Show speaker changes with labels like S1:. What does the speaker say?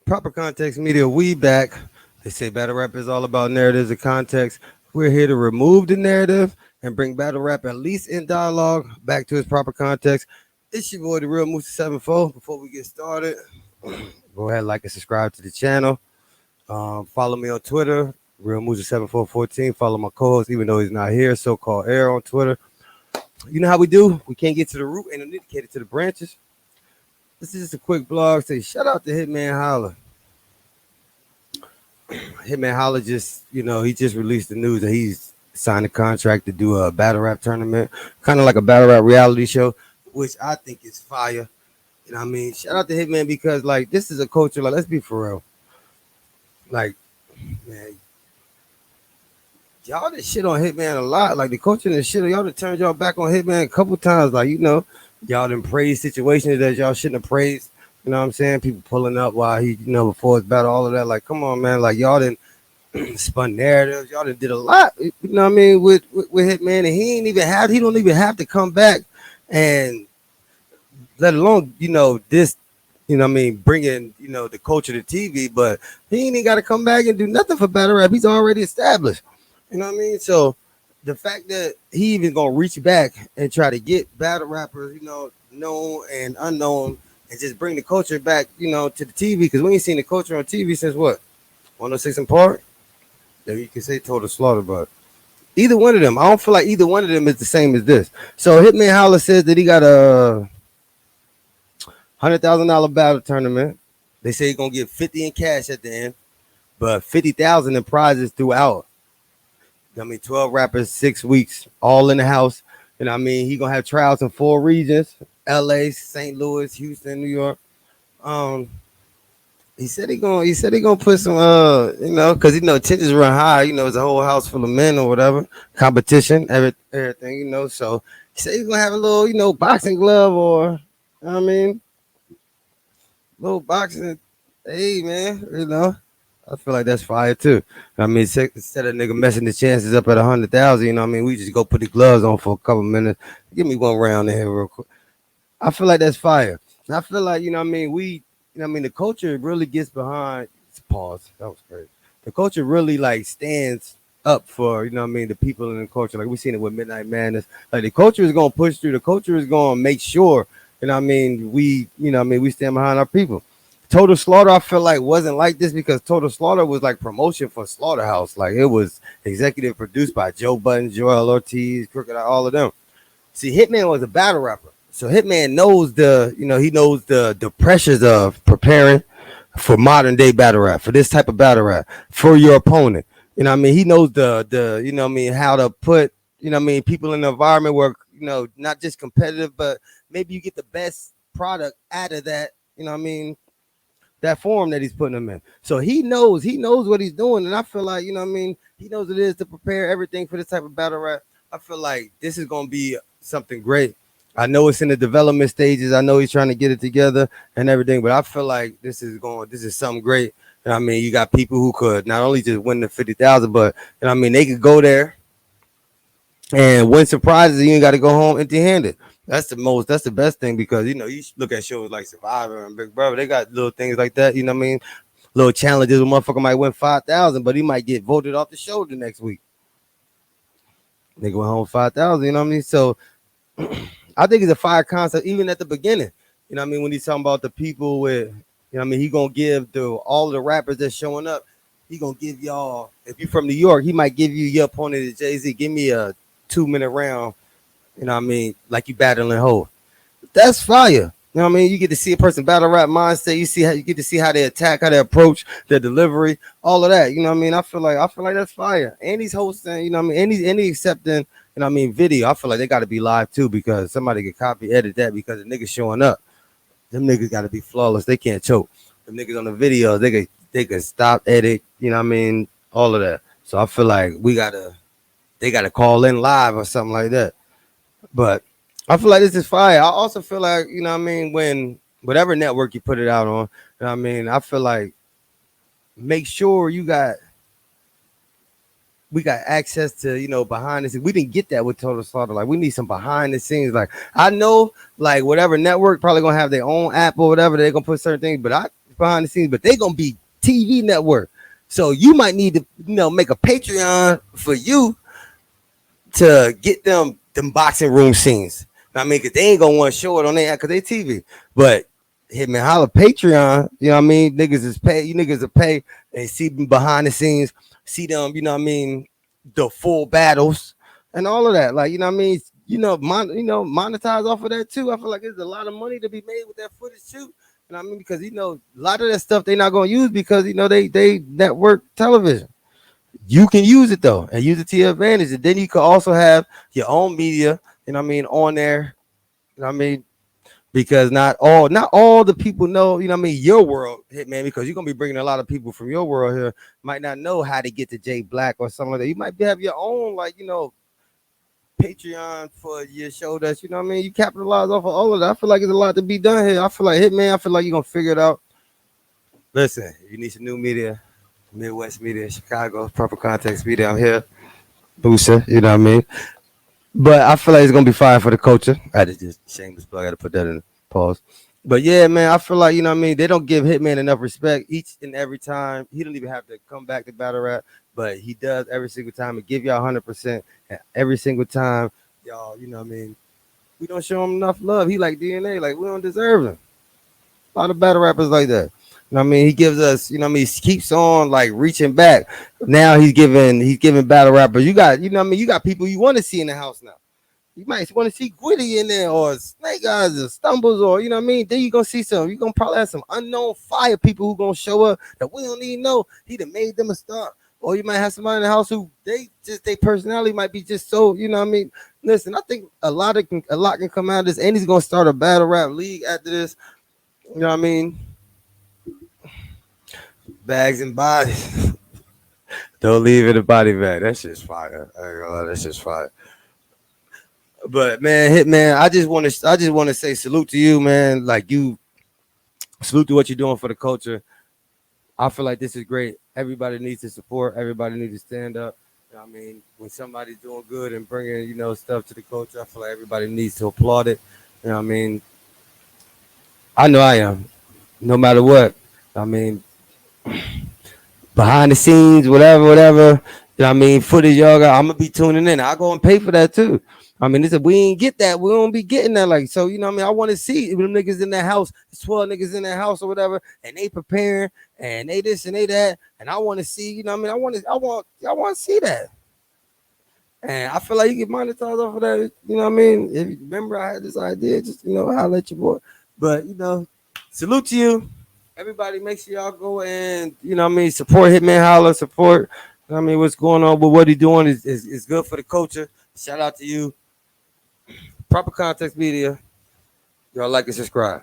S1: Proper Context Media, we back. They say battle rap is all about narratives and context. We're here to remove the narrative and bring battle rap, at least in dialogue, back to its proper context. It's your boy, the real Moose 74. Before we get started, go ahead, like and subscribe to the channel. Follow me on Twitter, real Moose 7414. Follow my co-host, even though he's not here, so-called Air on Twitter. You know how we do? We can't get to the root and indicated to the branches. This is just a quick blog. Say shout out to Hitman Holla. Hitman Holla just, he just released the news that he's signed a contract to do a battle rap tournament, kind of like a battle rap reality show, which I think is fire. You know what I mean? Shout out to Hitman because, like, this is a culture. Like, let's be for real. Like, man, y'all done shit on Hitman a lot. Like, the culture and shit, y'all done turned y'all back on Hitman a couple times. Like, y'all done praised situations that y'all shouldn't have praised. You know what I'm saying? People pulling up while he, before his battle, all of that. Like, come on, man. Like, y'all done spun narratives. Y'all done did a lot. You know what I mean? With Hitman, and he don't even have to come back, and let alone, this, bringing, the culture to TV. But he ain't even got to come back and do nothing for battle rap. He's already established. You know what I mean? So the fact that he even gonna reach back and try to get battle rappers, known and unknown, and just bring the culture back, to the TV, because we ain't seen the culture on TV since what? 106 and Park? Yeah, you can say Total Slaughter, but either one of them, I don't feel like either one of them is the same as this. So Hitman Holla says that he got a $100,000 battle tournament. They say he's gonna get 50 in cash at the end, but 50,000 in prizes throughout. 12 rappers, 6 weeks, all in the house. And he gonna have trials in 4 regions: LA, St. Louis, Houston, New York. Um, he said he gonna put some because tensions run high, it's a whole house full of men or whatever, competition, everything, So he said he's gonna have a little, boxing glove or little boxing. Hey man, I feel like that's fire too. Instead of nigga messing the chances up at 100,000, we just go put the gloves on for a couple minutes. Give me one round in here real quick. I feel like that's fire. And I feel like, the culture really gets behind. Pause. That was crazy. The culture really like stands up for, the people in the culture. Like we seen it with Midnight Madness. Like the culture is gonna push through. The culture is gonna make sure, we stand behind our people. Total Slaughter, I feel like wasn't like this because Total Slaughter was like promotion for Slaughterhouse. Like it was executive produced by Joe Budden, Joel Ortiz, Crooked, all of them. See, Hitman was a battle rapper. So Hitman knows the pressures of preparing for modern day battle rap, for this type of battle rap, for your opponent. He knows how to put, people in the environment where, not just competitive, but maybe you get the best product out of that, that form that he's putting them in. So he knows what he's doing. And I feel like, he knows what it is to prepare everything for this type of battle rap. I feel like this is going to be something great. I know it's in the development stages. I know he's trying to get it together and everything, but I feel like this is something great. And you got people who could not only just win the 50,000, but they could go there and win surprises. You ain't got to go home empty-handed. That's the best thing because you look at shows like Survivor and Big Brother. They got little things like that. Little challenges. A motherfucker might win 5,000, but he might get voted off the show the next week. They go home 5,000. So I think it's a fire concept even at the beginning. When he's talking about the people with, he gonna give all the rappers that's showing up. He gonna give y'all. If you're from New York, he might give you your opponent at Jay-Z. Give me a 2-minute round. Like you battling Ho. That's fire. You get to see a person battle rap mindset. You get to see how they attack, how they approach, their delivery, all of that. I feel like that's fire. And he's hosting, and he's accepting, video. I feel like they got to be live too because somebody could copy edit that because the niggas showing up. Them niggas got to be flawless. They can't choke. The niggas on the video, they could stop, edit. All of that. So I feel like they gotta call in live or something like that. But I feel like this is fire. I also feel like, when whatever network you put it out on, I feel like make sure we got access to, behind the scenes. We didn't get that with Total Slaughter. Like we need some behind the scenes. Like I know like whatever network probably gonna have their own app or whatever, they're gonna put certain things, but behind the scenes, but they gonna be TV network. So you might need to, make a Patreon for you to get them boxing room scenes. I mean, cause they ain't gonna want to show it on there cause they TV. But Hitman Holla Patreon, you know what I mean? Niggas is pay, you niggas are pay and see them behind the scenes, see them, you know what I mean, the full battles and all of that. Like, you know what I mean? Monetize off of that too. I feel like there's a lot of money to be made with that footage too. You know what I mean? Because a lot of that stuff they not gonna use because they network television. You can use it though and use it to your advantage. And then you could also have your own media, you know what I mean, on there. You know what I mean? Because not all the people know, you know what I mean, your world, Hitman, because you're gonna be bringing a lot of people from your world here, might not know how to get to Jay Black or something like that. You might have your own, like, Patreon for your show that, you know what I mean, you capitalize off of all of that. I feel like there's a lot to be done here. I feel like Hitman, I feel like you're gonna figure it out. Listen, you need some new media, Midwest media, Chicago, proper context media. I'm here. Booster, you know what I mean? But I feel like it's gonna be fire for the culture. I had to just shameless plug. I had to put that in pause. But yeah, man, I feel like you know what I mean. They don't give Hitman enough respect each and every time. He don't even have to come back to battle rap, but he does every single time and give y'all 100%. And every single time, y'all, you know what I mean. We don't show him enough love. He like DNA, like we don't deserve him. A lot of battle rappers like that. You know what I mean? He gives us, you know what I mean, he keeps on like reaching back. Now he's giving battle rappers. You got, you know what I mean, you got people you want to see in the house now. You might want to see Gwitty in there or Snake Eyes or Stumbles or you know what I mean. Then you gonna see some. You gonna probably have some unknown fire people who gonna show up that we don't even know. He done made them a star. Or you might have somebody in the house who their personality might be just so you know what I mean. Listen, I think a lot can come out of this, and he's gonna start a battle rap league after this. You know what I mean? Bags and bodies. Don't leave it a body bag. That's just fire. I ain't gonna lie, that's just fire. But man, Hitman, I just want to say salute to you, man. Like you salute to what you're doing for the culture. I feel like this is great. Everybody needs to support. Everybody needs to stand up. You know what I mean, when somebody's doing good and bringing stuff to the culture, I feel like everybody needs to applaud it. You know what I mean? I know I am. No matter what. I mean, behind the scenes, whatever. You know what I mean? Footage y'all got, I'm gonna be tuning in. I go and pay for that too. I mean, if we ain't get that, we don't be getting that. Like, so you know what I mean? I want to see them niggas in that house, 12 niggas in that house or whatever, and they preparing and they this and they that. And I want to see, you know what I mean? I want to see that. And I feel like you get monetized off of that. You know what I mean? If you remember I had this idea, just holla at your boy. But salute to you. Everybody, make sure y'all go and support Hitman Holla, support. You know what I mean, what's going on with what he doing is good for the culture. Shout out to you. Proper Context Media. Y'all like and subscribe.